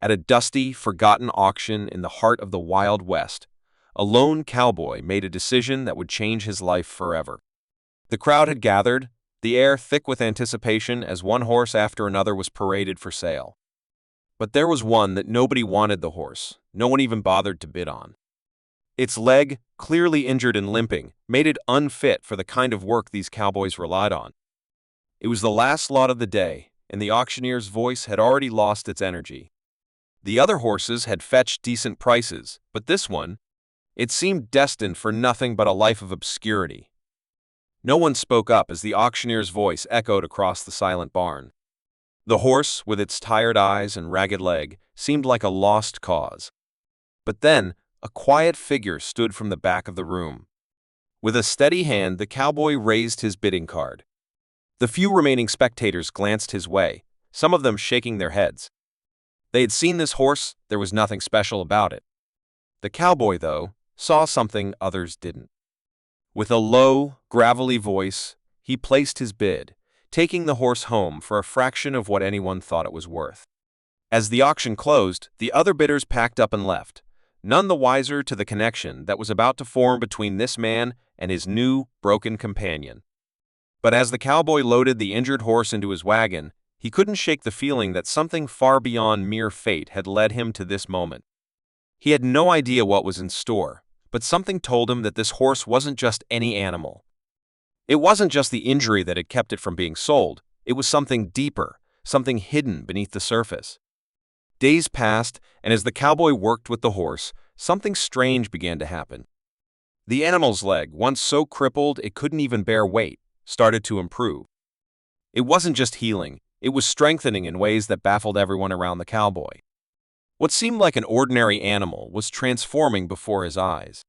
At a dusty, forgotten auction in the heart of the Wild West, a lone cowboy made a decision that would change his life forever. The crowd had gathered, the air thick with anticipation as one horse after another was paraded for sale. But there was one that nobody wanted the horse, no one even bothered to bid on. Its leg, clearly injured and limping, made it unfit for the kind of work these cowboys relied on. It was the last lot of the day, and the auctioneer's voice had already lost its energy. The other horses had fetched decent prices, but this one, it seemed destined for nothing but a life of obscurity. No one spoke up as the auctioneer's voice echoed across the silent barn. The horse, with its tired eyes and ragged leg, seemed like a lost cause. But then, a quiet figure stood from the back of the room. With a steady hand, the cowboy raised his bidding card. The few remaining spectators glanced his way, some of them shaking their heads. They had seen this horse, there was nothing special about it. The cowboy, though, saw something others didn't. With a low, gravelly voice, he placed his bid, taking the horse home for a fraction of what anyone thought it was worth. As the auction closed, the other bidders packed up and left, none the wiser to the connection that was about to form between this man and his new, broken companion. But as the cowboy loaded the injured horse into his wagon, he couldn't shake the feeling that something far beyond mere fate had led him to this moment. He had no idea what was in store, but something told him that this horse wasn't just any animal. It wasn't just the injury that had kept it from being sold, it was something deeper, something hidden beneath the surface. Days passed, and as the cowboy worked with the horse, something strange began to happen. The animal's leg, once so crippled it couldn't even bear weight, started to improve. It wasn't just healing, it was strengthening in ways that baffled everyone around the cowboy. What seemed like an ordinary animal was transforming before his eyes.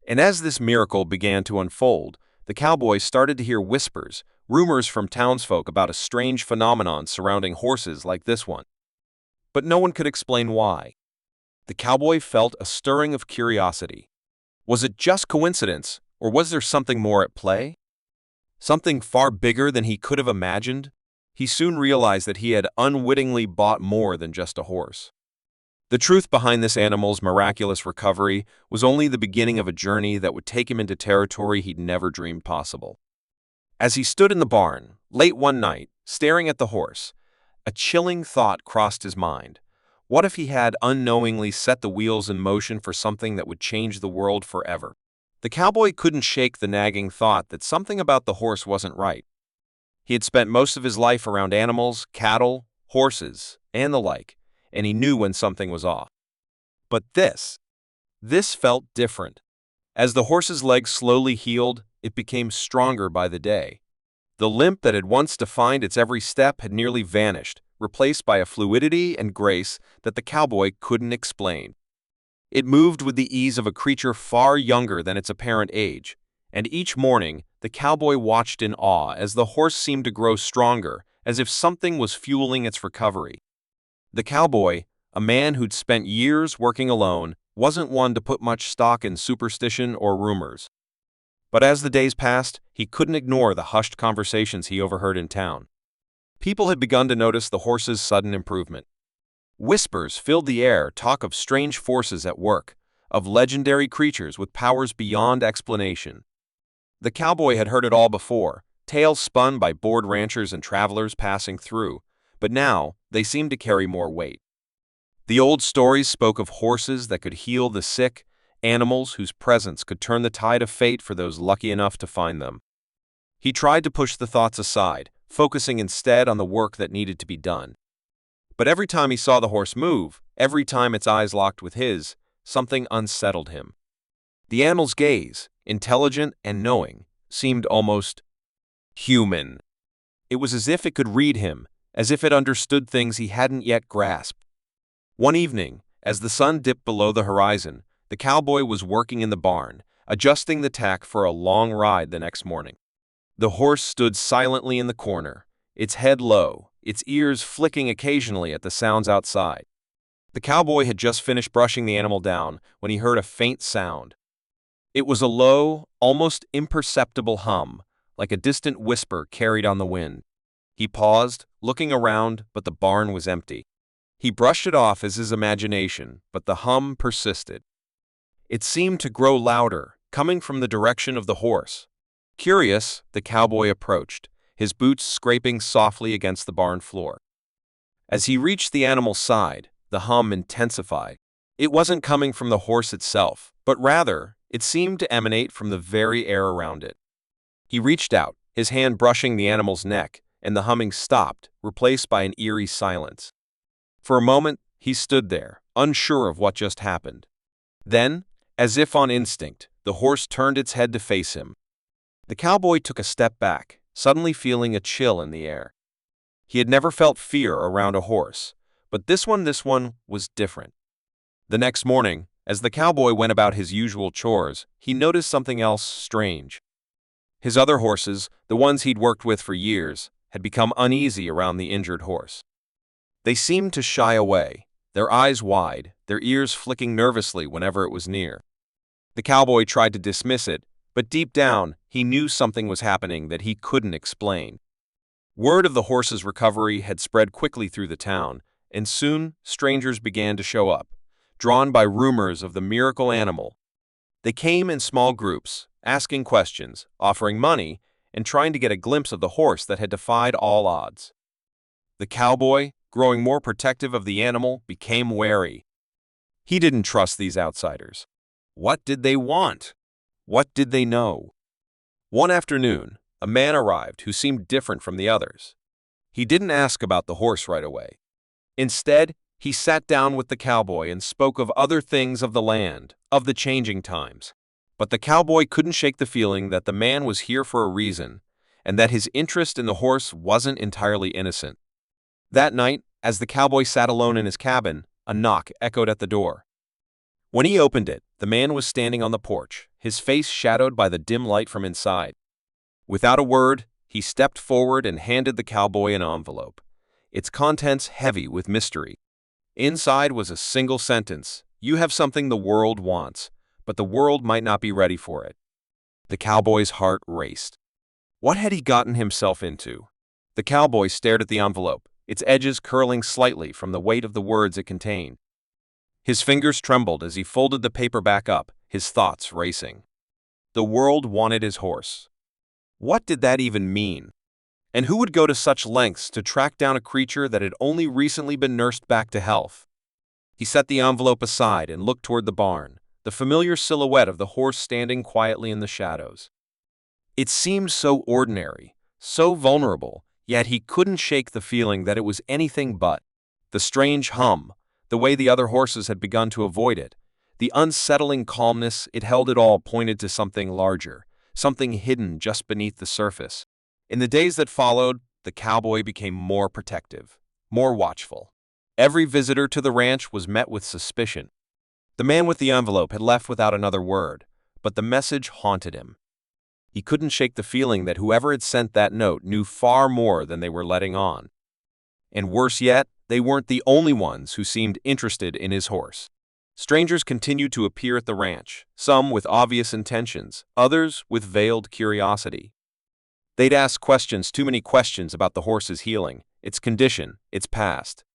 And as this miracle began to unfold, the cowboy started to hear whispers, rumors from townsfolk about a strange phenomenon surrounding horses like this one. But no one could explain why. The cowboy felt a stirring of curiosity. Was it just coincidence, or was there something more at play? Something far bigger than he could have imagined? He soon realized that he had unwittingly bought more than just a horse. The truth behind this animal's miraculous recovery was only the beginning of a journey that would take him into territory he'd never dreamed possible. As he stood in the barn, late one night, staring at the horse, a chilling thought crossed his mind. What if he had unknowingly set the wheels in motion for something that would change the world forever? The cowboy couldn't shake the nagging thought that something about the horse wasn't right. He had spent most of his life around animals, cattle, horses, and the like, and he knew when something was off. But this felt different. As the horse's leg slowly healed, it became stronger by the day. The limp that had once defined its every step had nearly vanished, replaced by a fluidity and grace that the cowboy couldn't explain. It moved with the ease of a creature far younger than its apparent age, and each morning the cowboy watched in awe as the horse seemed to grow stronger, as if something was fueling its recovery. The cowboy, a man who'd spent years working alone, wasn't one to put much stock in superstition or rumors. But as the days passed, he couldn't ignore the hushed conversations he overheard in town. People had begun to notice the horse's sudden improvement. Whispers filled the air, talk of strange forces at work, of legendary creatures with powers beyond explanation. The cowboy had heard it all before, tales spun by bored ranchers and travelers passing through, but now they seemed to carry more weight. The old stories spoke of horses that could heal the sick, animals whose presence could turn the tide of fate for those lucky enough to find them. He tried to push the thoughts aside, focusing instead on the work that needed to be done. But every time he saw the horse move, every time its eyes locked with his, something unsettled him. The animal's gaze, intelligent and knowing, seemed almost human. It was as if it could read him, as if it understood things he hadn't yet grasped. One evening, as the sun dipped below the horizon, the cowboy was working in the barn, adjusting the tack for a long ride the next morning. The horse stood silently in the corner, its head low, its ears flicking occasionally at the sounds outside. The cowboy had just finished brushing the animal down when he heard a faint sound. It was a low, almost imperceptible hum, like a distant whisper carried on the wind. He paused, looking around, but the barn was empty. He brushed it off as his imagination, but the hum persisted. It seemed to grow louder, coming from the direction of the horse. Curious, the cowboy approached, his boots scraping softly against the barn floor. As he reached the animal's side, the hum intensified. It wasn't coming from the horse itself, but rather, it seemed to emanate from the very air around it. He reached out, his hand brushing the animal's neck, and the humming stopped, replaced by an eerie silence. For a moment, he stood there, unsure of what just happened. Then, as if on instinct, the horse turned its head to face him. The cowboy took a step back, suddenly feeling a chill in the air. He had never felt fear around a horse, but this one was different. The next morning, as the cowboy went about his usual chores, he noticed something else strange. His other horses, the ones he'd worked with for years, had become uneasy around the injured horse. They seemed to shy away, their eyes wide, their ears flicking nervously whenever it was near. The cowboy tried to dismiss it, but deep down, he knew something was happening that he couldn't explain. Word of the horse's recovery had spread quickly through the town, and soon strangers began to show up, drawn by rumors of the miracle animal. They came in small groups, asking questions, offering money, and trying to get a glimpse of the horse that had defied all odds. The cowboy, growing more protective of the animal, became wary. He didn't trust these outsiders. What did they want? What did they know? One afternoon, a man arrived who seemed different from the others. He didn't ask about the horse right away. Instead, he sat down with the cowboy and spoke of other things of the land, of the changing times. But the cowboy couldn't shake the feeling that the man was here for a reason, and that his interest in the horse wasn't entirely innocent. That night, as the cowboy sat alone in his cabin, a knock echoed at the door. When he opened it, the man was standing on the porch, his face shadowed by the dim light from inside. Without a word, he stepped forward and handed the cowboy an envelope, its contents heavy with mystery. Inside was a single sentence: "You have something the world wants, but the world might not be ready for it." The cowboy's heart raced. What had he gotten himself into? The cowboy stared at the envelope, its edges curling slightly from the weight of the words it contained. His fingers trembled as he folded the paper back up, his thoughts racing. The world wanted his horse. What did that even mean? And who would go to such lengths to track down a creature that had only recently been nursed back to health? He set the envelope aside and looked toward the barn, the familiar silhouette of the horse standing quietly in the shadows. It seemed so ordinary, so vulnerable, yet he couldn't shake the feeling that it was anything but. The strange hum, the way the other horses had begun to avoid it, the unsettling calmness it held, it all pointed to something larger, something hidden just beneath the surface. In the days that followed, the cowboy became more protective, more watchful. Every visitor to the ranch was met with suspicion. The man with the envelope had left without another word, but the message haunted him. He couldn't shake the feeling that whoever had sent that note knew far more than they were letting on. And worse yet, they weren't the only ones who seemed interested in his horse. Strangers continued to appear at the ranch, some with obvious intentions, others with veiled curiosity. They'd ask questions, too many questions about the horse's healing, its condition, its past.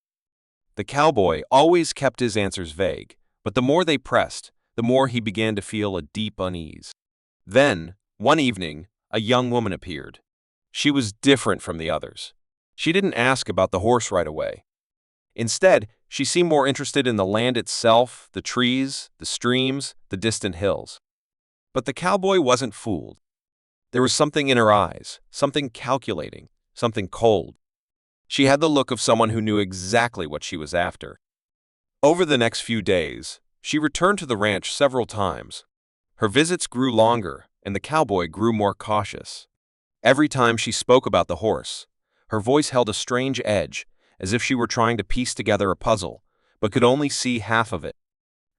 The cowboy always kept his answers vague, but the more they pressed, the more he began to feel a deep unease. Then, one evening, a young woman appeared. She was different from the others. She didn't ask about the horse right away. Instead, she seemed more interested in the land itself, the trees, the streams, the distant hills. But the cowboy wasn't fooled. There was something in her eyes, something calculating, something cold. She had the look of someone who knew exactly what she was after. Over the next few days, she returned to the ranch several times. Her visits grew longer, and the cowboy grew more cautious. Every time she spoke about the horse, her voice held a strange edge, as if she were trying to piece together a puzzle, but could only see half of it.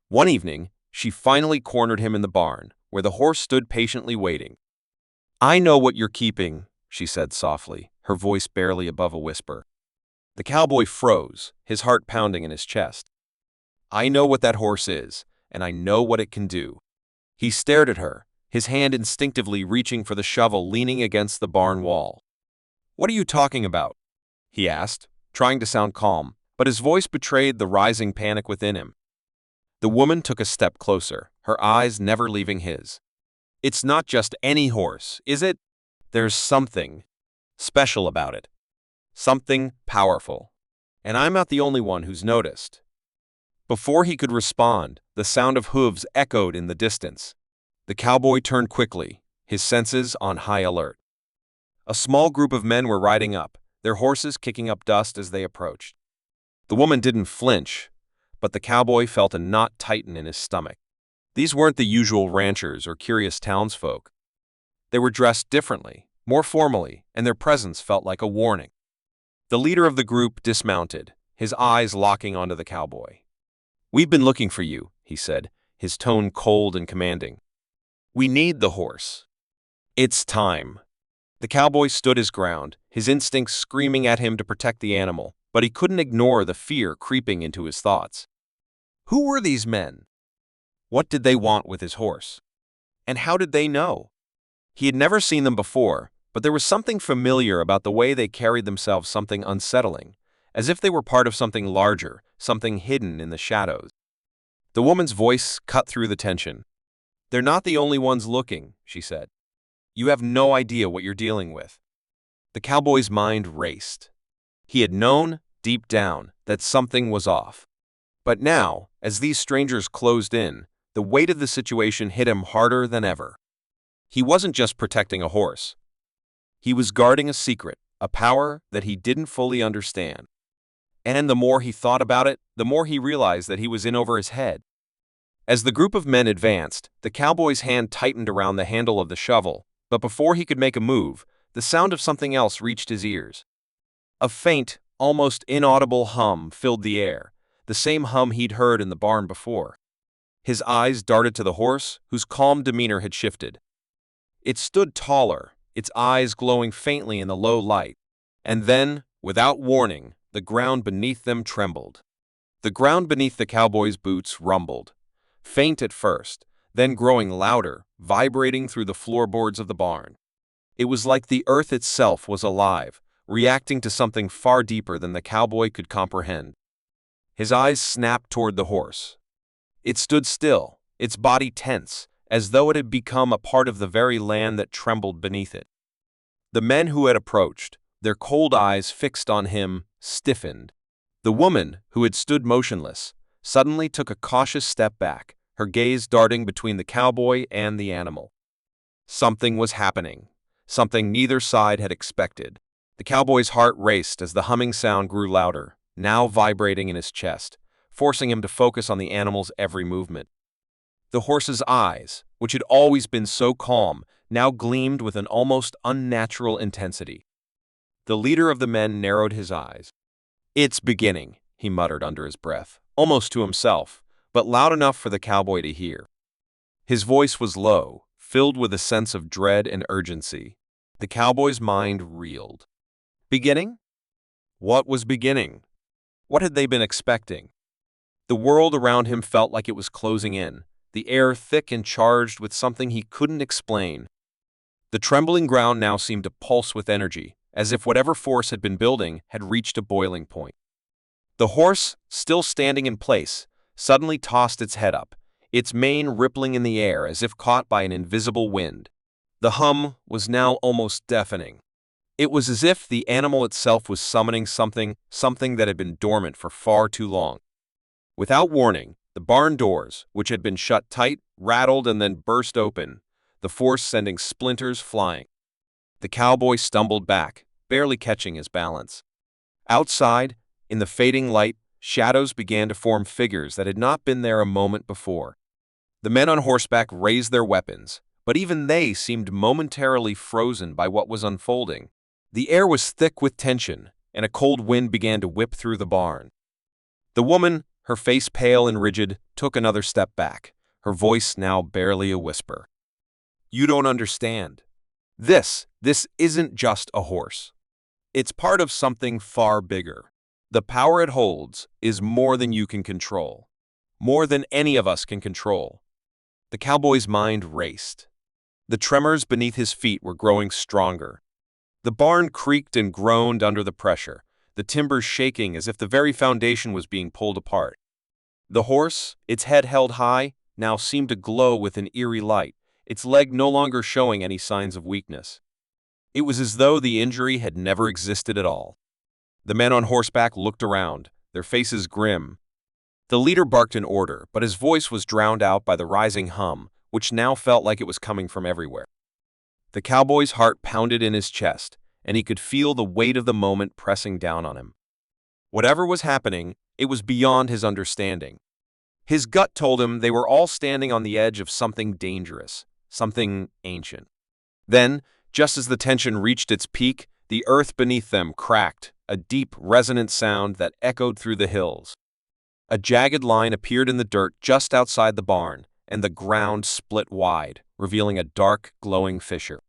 One evening, she finally cornered him in the barn, where the horse stood patiently waiting. "I know what you're keeping," she said softly, her voice barely above a whisper. The cowboy froze, his heart pounding in his chest. "I know what that horse is, and I know what it can do." He stared at her, his hand instinctively reaching for the shovel leaning against the barn wall. "What are you talking about?" he asked, trying to sound calm, but his voice betrayed the rising panic within him. The woman took a step closer, her eyes never leaving his. "It's not just any horse, is it? There's something special about it. Something powerful. And I'm not the only one who's noticed." Before he could respond, the sound of hooves echoed in the distance. The cowboy turned quickly, his senses on high alert. A small group of men were riding up, their horses kicking up dust as they approached. The woman didn't flinch, but the cowboy felt a knot tighten in his stomach. These weren't the usual ranchers or curious townsfolk. They were dressed differently, more formally, and their presence felt like a warning. The leader of the group dismounted, his eyes locking onto the cowboy. "We've been looking for you," he said, his tone cold and commanding. "We need the horse. It's time." The cowboy stood his ground, his instincts screaming at him to protect the animal, but he couldn't ignore the fear creeping into his thoughts. Who were these men? What did they want with his horse? And how did they know? He had never seen them before, but there was something familiar about the way they carried themselves, something unsettling, as if they were part of something larger, something hidden in the shadows. The woman's voice cut through the tension. "They're not the only ones looking," she said. "You have no idea what you're dealing with." The cowboy's mind raced. He had known, deep down, that something was off. But now, as these strangers closed in, the weight of the situation hit him harder than ever. He wasn't just protecting a horse. He was guarding a secret, a power that he didn't fully understand. And the more he thought about it, the more he realized that he was in over his head. As the group of men advanced, the cowboy's hand tightened around the handle of the shovel, but before he could make a move, the sound of something else reached his ears. A faint, almost inaudible hum filled the air, the same hum he'd heard in the barn before. His eyes darted to the horse, whose calm demeanor had shifted. It stood taller, its eyes glowing faintly in the low light, and then, without warning, the ground beneath them trembled. The ground beneath the cowboy's boots rumbled, faint at first, then growing louder, vibrating through the floorboards of the barn. It was like the earth itself was alive, reacting to something far deeper than the cowboy could comprehend. His eyes snapped toward the horse. It stood still, its body tense, as though it had become a part of the very land that trembled beneath it. The men who had approached, their cold eyes fixed on him, stiffened. The woman, who had stood motionless, suddenly took a cautious step back, her gaze darting between the cowboy and the animal. Something was happening, something neither side had expected. The cowboy's heart raced as the humming sound grew louder, now vibrating in his chest, forcing him to focus on the animal's every movement. The horse's eyes, which had always been so calm, now gleamed with an almost unnatural intensity. The leader of the men narrowed his eyes. "It's beginning," he muttered under his breath, almost to himself, but loud enough for the cowboy to hear. His voice was low, filled with a sense of dread and urgency. The cowboy's mind reeled. Beginning? What was beginning? What had they been expecting? The world around him felt like it was closing in, the air thick and charged with something he couldn't explain. The trembling ground now seemed to pulse with energy, as if whatever force had been building had reached a boiling point. The horse, still standing in place, suddenly tossed its head up, its mane rippling in the air as if caught by an invisible wind. The hum was now almost deafening. It was as if the animal itself was summoning something that had been dormant for far too long. Without warning, the barn doors, which had been shut tight, rattled and then burst open, the force sending splinters flying. The cowboy stumbled back, barely catching his balance. Outside, in the fading light, shadows began to form, figures that had not been there a moment before. The men on horseback raised their weapons, but even they seemed momentarily frozen by what was unfolding. The air was thick with tension, and a cold wind began to whip through the barn. The woman, her face pale and rigid, took another step back, her voice now barely a whisper. "You don't understand. This isn't just a horse. It's part of something far bigger. The power it holds is more than you can control. More than any of us can control." The cowboy's mind raced. The tremors beneath his feet were growing stronger. The barn creaked and groaned under the pressure, the timbers shaking as if the very foundation was being pulled apart. The horse, its head held high, now seemed to glow with an eerie light, its leg no longer showing any signs of weakness. It was as though the injury had never existed at all. The men on horseback looked around, their faces grim. The leader barked an order, but his voice was drowned out by the rising hum, which now felt like it was coming from everywhere. The cowboy's heart pounded in his chest, and he could feel the weight of the moment pressing down on him. Whatever was happening, it was beyond his understanding. His gut told him they were all standing on the edge of something dangerous, something ancient. Then, just as the tension reached its peak, the earth beneath them cracked, a deep, resonant sound that echoed through the hills. A jagged line appeared in the dirt just outside the barn, and the ground split wide, revealing a dark, glowing fissure.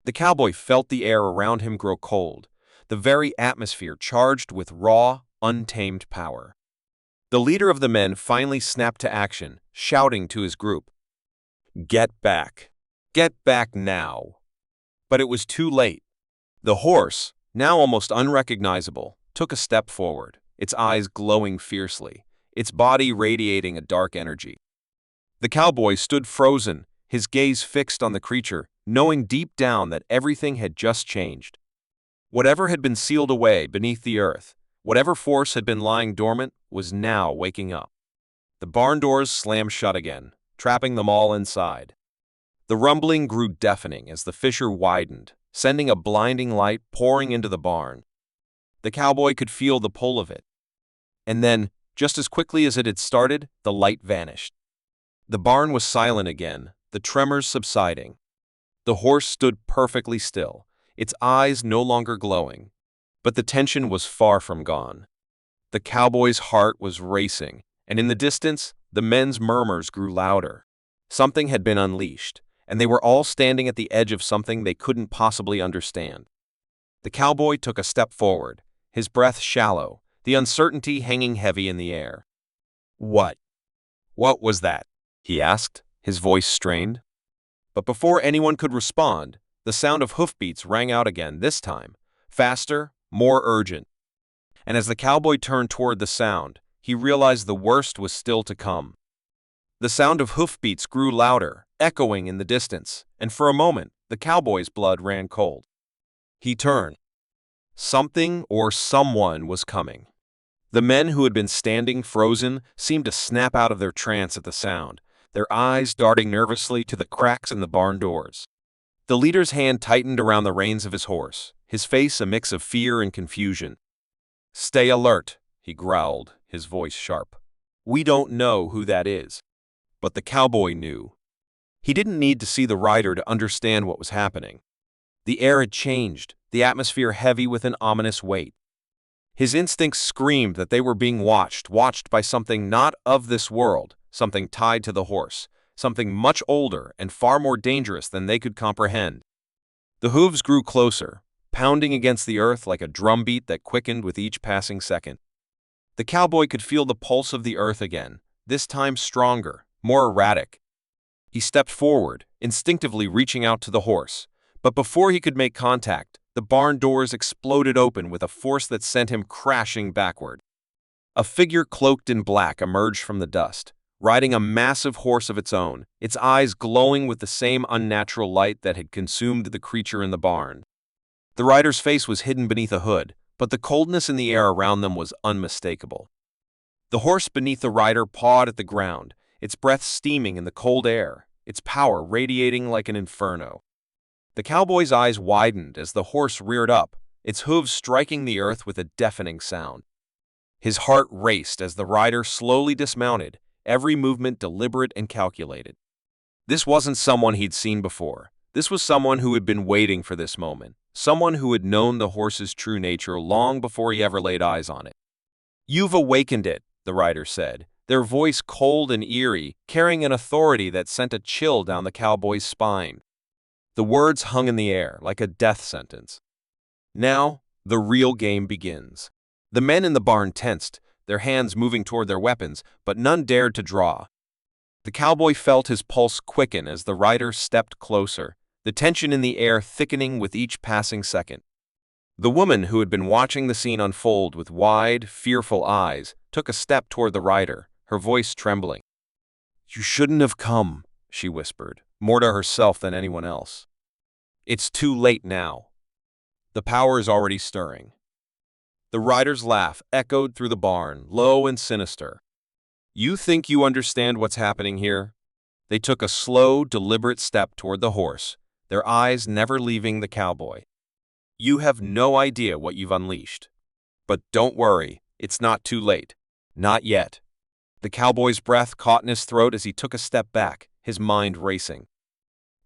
The cowboy felt the air around him grow cold, the very atmosphere charged with raw, untamed power. The leader of the men finally snapped to action, shouting to his group, "Get back! Get back now!" But it was too late. The horse, now almost unrecognizable, took a step forward, its eyes glowing fiercely, its body radiating a dark energy. The cowboy stood frozen, his gaze fixed on the creature, knowing deep down that everything had just changed. Whatever had been sealed away beneath the earth, whatever force had been lying dormant, was now waking up. The barn doors slammed shut again, trapping them all inside. The rumbling grew deafening as the fissure widened, sending a blinding light pouring into the barn. The cowboy could feel the pull of it. And then, just as quickly as it had started, the light vanished. The barn was silent again, the tremors subsiding. The horse stood perfectly still, its eyes no longer glowing. But the tension was far from gone. The cowboy's heart was racing, and in the distance, the men's murmurs grew louder. Something had been unleashed, and they were all standing at the edge of something they couldn't possibly understand. The cowboy took a step forward, his breath shallow, the uncertainty hanging heavy in the air. "What was that?" he asked, his voice strained. But before anyone could respond, the sound of hoofbeats rang out again, this time, faster, more urgent. And as the cowboy turned toward the sound, he realized the worst was still to come. The sound of hoofbeats grew louder, echoing in the distance, and for a moment, the cowboy's blood ran cold. He turned. Something or someone was coming. The men who had been standing frozen seemed to snap out of their trance at the sound, their eyes darting nervously to the cracks in the barn doors. The leader's hand tightened around the reins of his horse, his face a mix of fear and confusion. "Stay alert," he growled, his voice sharp. "We don't know who that is." But the cowboy knew. He didn't need to see the rider to understand what was happening. The air had changed, the atmosphere heavy with an ominous weight. His instincts screamed that they were being watched by something not of this world, something tied to the horse, something much older and far more dangerous than they could comprehend. The hooves grew closer, pounding against the earth like a drumbeat that quickened with each passing second. The cowboy could feel the pulse of the earth again, this time stronger, more erratic. He stepped forward, instinctively reaching out to the horse, but before he could make contact, the barn doors exploded open with a force that sent him crashing backward. A figure cloaked in black emerged from the dust, riding a massive horse of its own, its eyes glowing with the same unnatural light that had consumed the creature in the barn. The rider's face was hidden beneath a hood, but the coldness in the air around them was unmistakable. The horse beneath the rider pawed at the ground, its breath steaming in the cold air, its power radiating like an inferno. The cowboy's eyes widened as the horse reared up, its hooves striking the earth with a deafening sound. His heart raced as the rider slowly dismounted, every movement deliberate and calculated. This wasn't someone he'd seen before. This was someone who had been waiting for this moment, someone who had known the horse's true nature long before he ever laid eyes on it. "You've awakened it," the rider said, their voice cold and eerie, carrying an authority that sent a chill down the cowboy's spine. The words hung in the air like a death sentence. Now, the real game begins. The men in the barn tensed, their hands moving toward their weapons, but none dared to draw. The cowboy felt his pulse quicken as the rider stepped closer, the tension in the air thickening with each passing second. The woman, who had been watching the scene unfold with wide, fearful eyes, took a step toward the rider, her voice trembling. "You shouldn't have come," she whispered, more to herself than anyone else. "It's too late now. The power is already stirring." The rider's laugh echoed through the barn, low and sinister. "You think you understand what's happening here?" They took a slow, deliberate step toward the horse, their eyes never leaving the cowboy. "You have no idea what you've unleashed. But don't worry, it's not too late. Not yet." The cowboy's breath caught in his throat as he took a step back, his mind racing.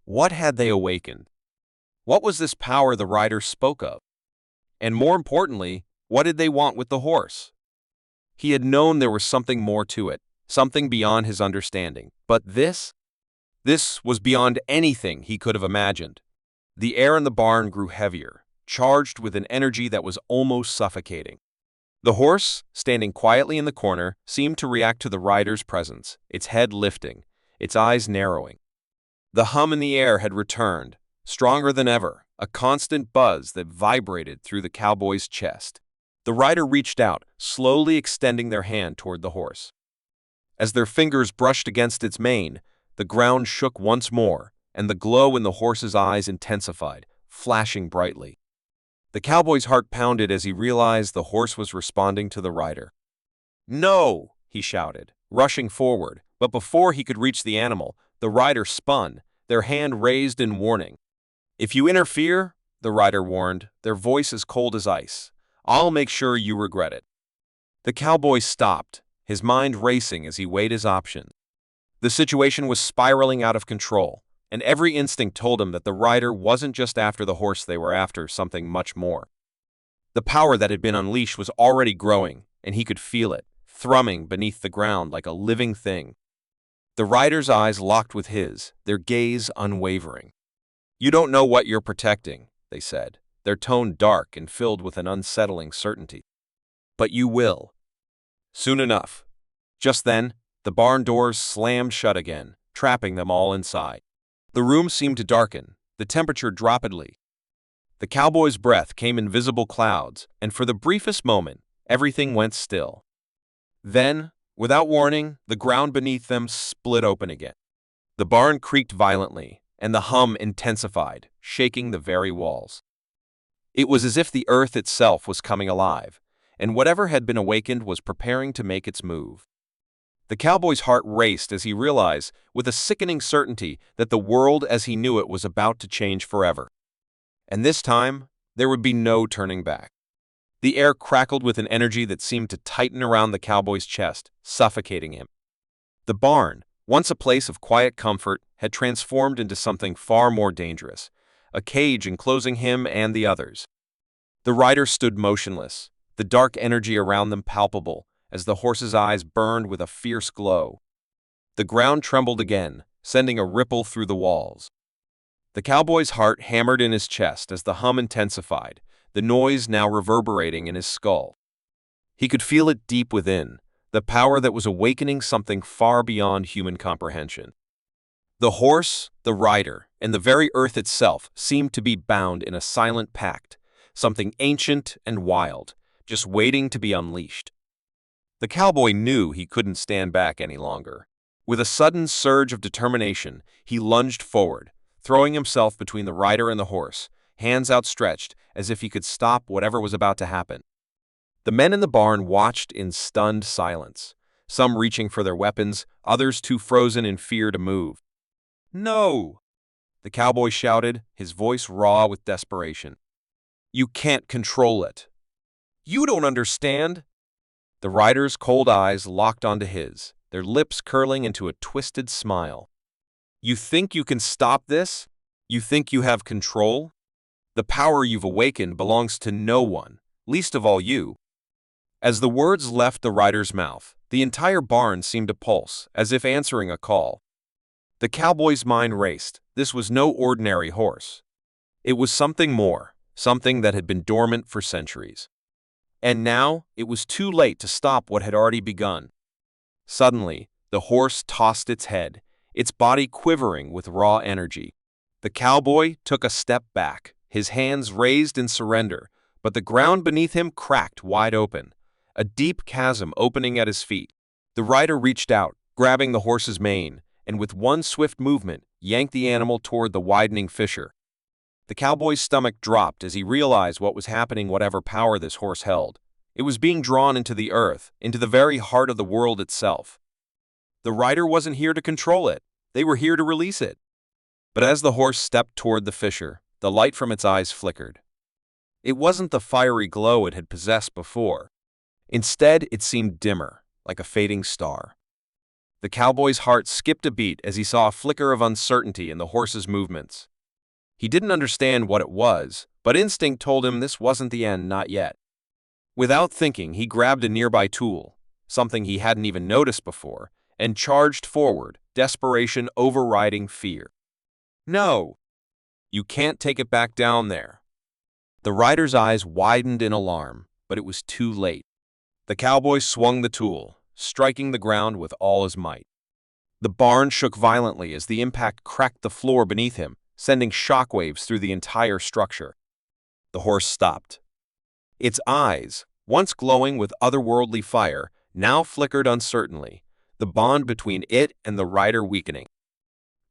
What had they awakened? What was this power the rider spoke of? And more importantly, what did they want with the horse? He had known there was something more to it, something beyond his understanding. But this was beyond anything he could have imagined. The air in the barn grew heavier, charged with an energy that was almost suffocating. The horse, standing quietly in the corner, seemed to react to the rider's presence, its head lifting, its eyes narrowing. The hum in the air had returned, stronger than ever, a constant buzz that vibrated through the cowboy's chest. The rider reached out, slowly extending their hand toward the horse. As their fingers brushed against its mane, the ground shook once more, and the glow in the horse's eyes intensified, flashing brightly. The cowboy's heart pounded as he realized the horse was responding to the rider. "No!" he shouted, rushing forward, but before he could reach the animal, the rider spun, their hand raised in warning. "If you interfere," the rider warned, their voice as cold as ice, "I'll make sure you regret it." The cowboy stopped, his mind racing as he weighed his options. The situation was spiraling out of control, and every instinct told him that the rider wasn't just after the horse, they were after something much more. The power that had been unleashed was already growing, and he could feel it, thrumming beneath the ground like a living thing. The rider's eyes locked with his, their gaze unwavering. "You don't know what you're protecting," they said, their tone dark and filled with an unsettling certainty. "But you will. Soon enough." Just then, the barn doors slammed shut again, trapping them all inside. The room seemed to darken, the temperature rapidly. The cowboy's breath came in visible clouds, and for the briefest moment, everything went still. Then, without warning, the ground beneath them split open again. The barn creaked violently, and the hum intensified, shaking the very walls. It was as if the earth itself was coming alive, and whatever had been awakened was preparing to make its move. The cowboy's heart raced as he realized, with a sickening certainty, that the world as he knew it was about to change forever. And this time, there would be no turning back. The air crackled with an energy that seemed to tighten around the cowboy's chest, suffocating him. The barn, once a place of quiet comfort, had transformed into something far more dangerous, a cage enclosing him and the others. The rider stood motionless, the dark energy around them palpable, as the horse's eyes burned with a fierce glow. The ground trembled again, sending a ripple through the walls. The cowboy's heart hammered in his chest as the hum intensified, the noise now reverberating in his skull. He could feel it deep within, the power that was awakening something far beyond human comprehension. The horse, the rider, and the very earth itself seemed to be bound in a silent pact, something ancient and wild, just waiting to be unleashed. The cowboy knew he couldn't stand back any longer. With a sudden surge of determination, he lunged forward, throwing himself between the rider and the horse, hands outstretched as if he could stop whatever was about to happen. The men in the barn watched in stunned silence, some reaching for their weapons, others too frozen in fear to move. "No!" the cowboy shouted, his voice raw with desperation. "You can't control it. You don't understand." The rider's cold eyes locked onto his, their lips curling into a twisted smile. "You think you can stop this? You think you have control? The power you've awakened belongs to no one, least of all you." As the words left the rider's mouth, the entire barn seemed to pulse, as if answering a call. The cowboy's mind raced. This was no ordinary horse. It was something more, something that had been dormant for centuries. And now, it was too late to stop what had already begun. Suddenly, the horse tossed its head, its body quivering with raw energy. The cowboy took a step back, his hands raised in surrender, but the ground beneath him cracked wide open, a deep chasm opening at his feet. The rider reached out, grabbing the horse's mane, and with one swift movement, yanked the animal toward the widening fissure. The cowboy's stomach dropped as he realized what was happening. Whatever power this horse held, it was being drawn into the earth, into the very heart of the world itself. The rider wasn't here to control it, they were here to release it. But as the horse stepped toward the fissure, the light from its eyes flickered. It wasn't the fiery glow it had possessed before. Instead, it seemed dimmer, like a fading star. The cowboy's heart skipped a beat as he saw a flicker of uncertainty in the horse's movements. He didn't understand what it was, but instinct told him this wasn't the end, not yet. Without thinking, he grabbed a nearby tool, something he hadn't even noticed before, and charged forward, desperation overriding fear. No! You can't take it back down there. The rider's eyes widened in alarm, but it was too late. The cowboy swung the tool, striking the ground with all his might. The barn shook violently as the impact cracked the floor beneath him, sending shockwaves through the entire structure. The horse stopped. Its eyes, once glowing with otherworldly fire, now flickered uncertainly, the bond between it and the rider weakening.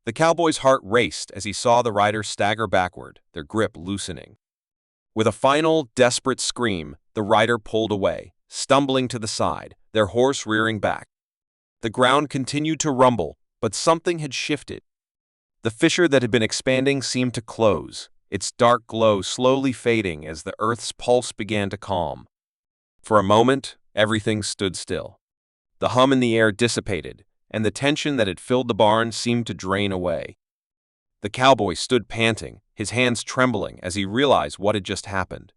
The cowboy's heart raced as he saw the rider stagger backward, their grip loosening. With a final, desperate scream, the rider pulled away, stumbling to the side, their horse rearing back. The ground continued to rumble, but something had shifted. The fissure that had been expanding seemed to close, its dark glow slowly fading as the earth's pulse began to calm. For a moment, everything stood still. The hum in the air dissipated, and the tension that had filled the barn seemed to drain away. The cowboy stood panting, his hands trembling as he realized what had just happened.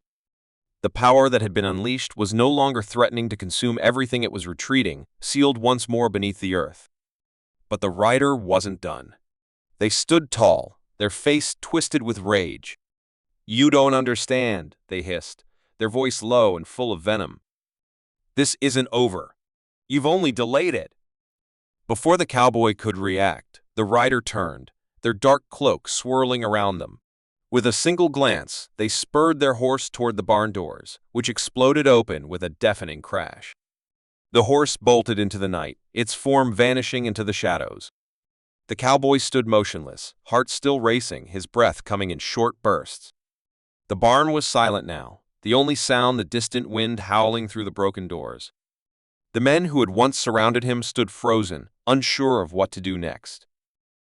The power that had been unleashed was no longer threatening to consume everything it was retreating, sealed once more beneath the earth. But the rider wasn't done. They stood tall, their face twisted with rage. "You don't understand," they hissed, their voice low and full of venom. "This isn't over. You've only delayed it." Before the cowboy could react, the rider turned, their dark cloak swirling around them. With a single glance, they spurred their horse toward the barn doors, which exploded open with a deafening crash. The horse bolted into the night, its form vanishing into the shadows. The cowboy stood motionless, heart still racing, his breath coming in short bursts. The barn was silent now, the only sound the distant wind howling through the broken doors. The men who had once surrounded him stood frozen, unsure of what to do next.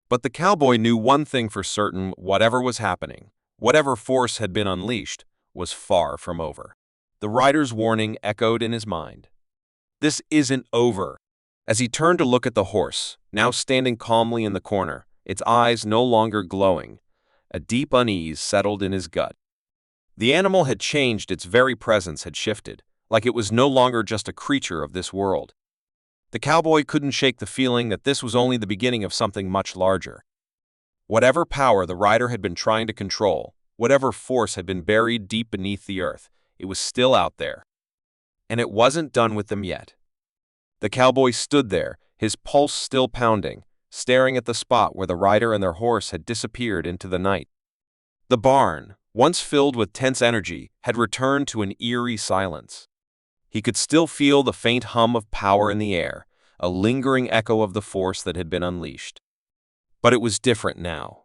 But the cowboy knew one thing for certain: whatever was happening, whatever force had been unleashed, was far from over. The rider's warning echoed in his mind. This isn't over. As he turned to look at the horse, now standing calmly in the corner, its eyes no longer glowing, a deep unease settled in his gut. The animal had changed, its very presence had shifted, like it was no longer just a creature of this world. The cowboy couldn't shake the feeling that this was only the beginning of something much larger. Whatever power the rider had been trying to control, whatever force had been buried deep beneath the earth, it was still out there. And it wasn't done with them yet. The cowboy stood there, his pulse still pounding, staring at the spot where the rider and their horse had disappeared into the night. The barn, once filled with tense energy, had returned to an eerie silence. He could still feel the faint hum of power in the air, a lingering echo of the force that had been unleashed. But it was different now.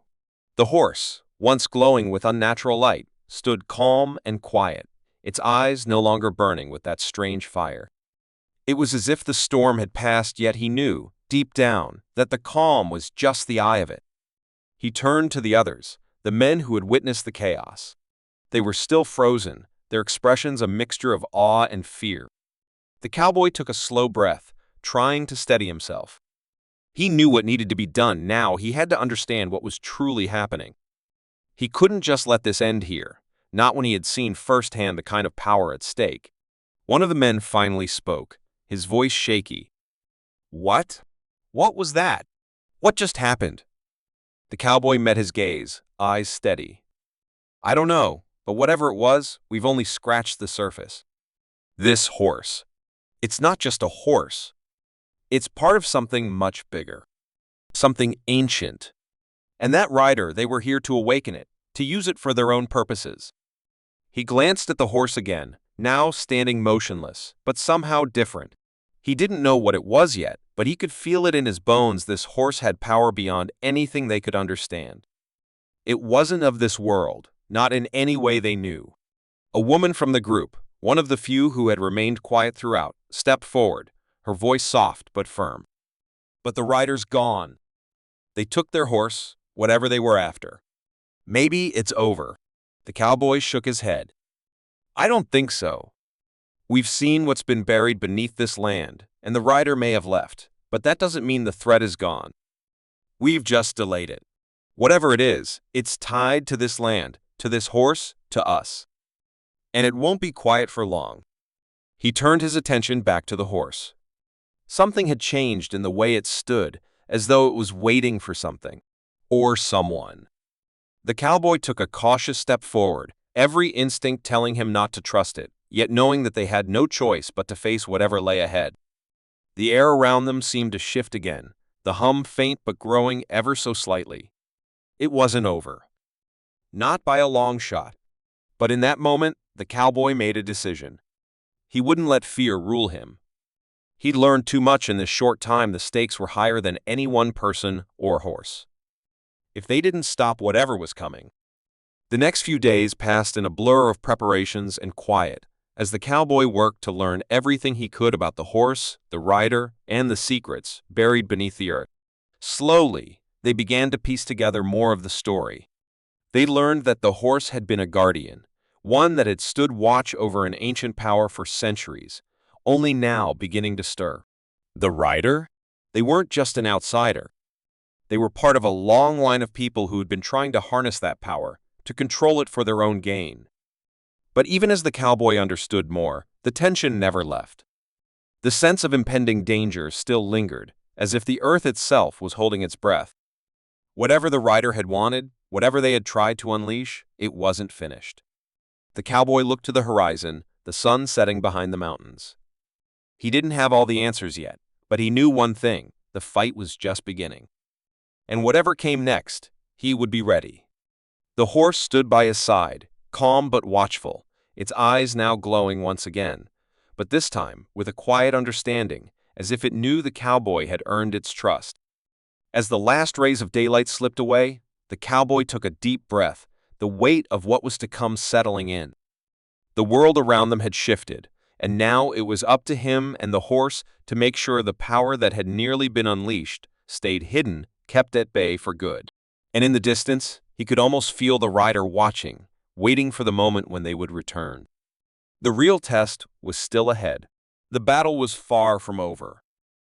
The horse, once glowing with unnatural light, stood calm and quiet, its eyes no longer burning with that strange fire. It was as if the storm had passed, yet he knew, deep down, that the calm was just the eye of it. He turned to the others, the men who had witnessed the chaos. They were still frozen, their expressions a mixture of awe and fear. The cowboy took a slow breath, trying to steady himself. He knew what needed to be done now. He had to understand what was truly happening. He couldn't just let this end here, not when he had seen firsthand the kind of power at stake. One of the men finally spoke, his voice shaky. "What? What was that? What just happened?" The cowboy met his gaze, eyes steady. "I don't know, but whatever it was, we've only scratched the surface. This horse. It's not just a horse. It's part of something much bigger. Something ancient. And that rider, they were here to awaken it, to use it for their own purposes." He glanced at the horse again, now standing motionless, but somehow different. He didn't know what it was yet, but he could feel it in his bones. This horse had power beyond anything they could understand. It wasn't of this world, not in any way they knew. A woman from the group, one of the few who had remained quiet throughout, stepped forward, her voice soft but firm. But the rider's gone. They took their horse, whatever they were after. Maybe it's over. The cowboy shook his head. I don't think so. We've seen what's been buried beneath this land, and the rider may have left, but that doesn't mean the threat is gone. We've just delayed it. Whatever it is, it's tied to this land, to this horse, to us. And it won't be quiet for long. He turned his attention back to the horse. Something had changed in the way it stood, as though it was waiting for something. Or someone. The cowboy took a cautious step forward, every instinct telling him not to trust it, yet knowing that they had no choice but to face whatever lay ahead. The air around them seemed to shift again, the hum faint but growing ever so slightly. It wasn't over. Not by a long shot. But in that moment, the cowboy made a decision. He wouldn't let fear rule him. He'd learned too much in this short time. The stakes were higher than any one person or horse. If they didn't stop whatever was coming. The next few days passed in a blur of preparations and quiet, as the cowboy worked to learn everything he could about the horse, the rider, and the secrets buried beneath the earth. Slowly, they began to piece together more of the story. They learned that the horse had been a guardian, one that had stood watch over an ancient power for centuries, only now beginning to stir. The rider? They weren't just an outsider. They were part of a long line of people who had been trying to harness that power, to control it for their own gain. But even as the cowboy understood more, the tension never left. The sense of impending danger still lingered, as if the earth itself was holding its breath. Whatever the rider had wanted, whatever they had tried to unleash, it wasn't finished. The cowboy looked to the horizon, the sun setting behind the mountains. He didn't have all the answers yet, but he knew one thing: the fight was just beginning. And whatever came next, he would be ready. The horse stood by his side, calm but watchful, its eyes now glowing once again, but this time with a quiet understanding, as if it knew the cowboy had earned its trust. As the last rays of daylight slipped away, the cowboy took a deep breath, the weight of what was to come settling in. The world around them had shifted, and now it was up to him and the horse to make sure the power that had nearly been unleashed stayed hidden, kept at bay for good. And in the distance, he could almost feel the rider watching, waiting for the moment when they would return. The real test was still ahead. The battle was far from over.